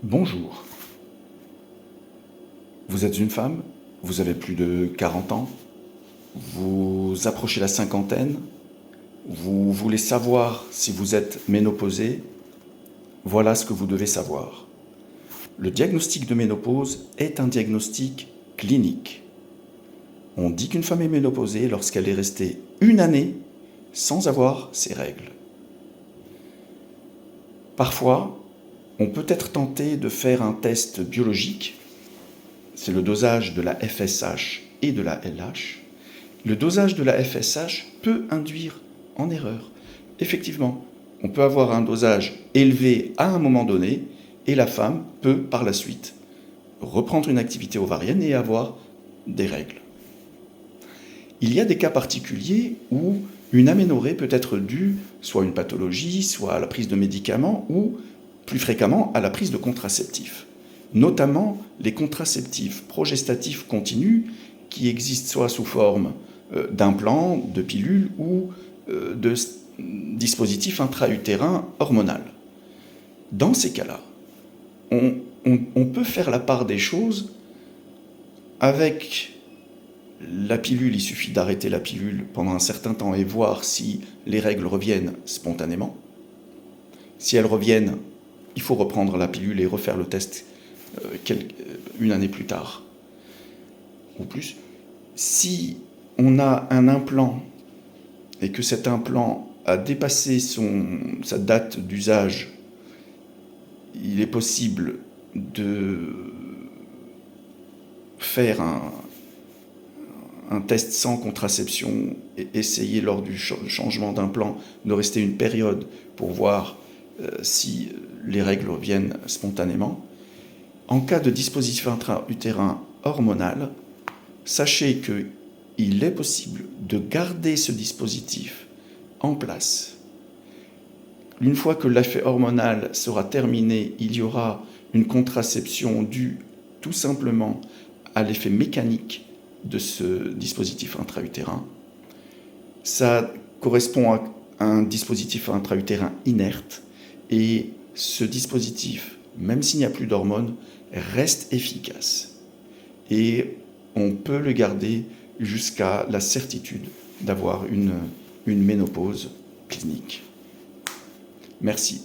Bonjour. Vous êtes une femme, vous avez plus de 40 ans, vous approchez la cinquantaine, vous voulez savoir si vous êtes ménopausée. Voilà ce que vous devez savoir. Le diagnostic de ménopause est un diagnostic clinique. On dit qu'une femme est ménopausée lorsqu'elle est restée une année sans avoir ses règles. Parfois, on peut être tenté de faire un test biologique. C'est le dosage de la FSH et de la LH. Le dosage de la FSH peut induire en erreur. Effectivement, on peut avoir un dosage élevé à un moment donné et la femme peut par la suite reprendre une activité ovarienne et avoir des règles. Il y a des cas particuliers où une aménorrhée peut être due soit à une pathologie, soit à la prise de médicaments ou plus fréquemment à la prise de contraceptifs, notamment les contraceptifs progestatifs continus qui existent soit sous forme d'implants, de pilules ou de dispositifs intra-utérins hormonaux. Dans ces cas-là, on peut faire la part des choses. Avec la pilule, il suffit d'arrêter la pilule pendant un certain temps et voir si les règles reviennent spontanément. Si elles reviennent, il faut reprendre la pilule et refaire le test une année plus tard ou plus. Si on a un implant et que cet implant a dépassé sa date d'usage, il est possible de faire un test sans contraception et essayer lors du changement d'implant de rester une période pour voir si les règles reviennent spontanément. En cas de dispositif intra-utérin hormonal, sachez qu'il est possible de garder ce dispositif en place. Une fois que l'effet hormonal sera terminé, il y aura une contraception due tout simplement à l'effet mécanique de ce dispositif intra-utérin. Ça correspond à un dispositif intra-utérin inerte et ce dispositif, même s'il n'y a plus d'hormones, reste efficace. Et on peut le garder jusqu'à la certitude d'avoir une ménopause clinique. Merci.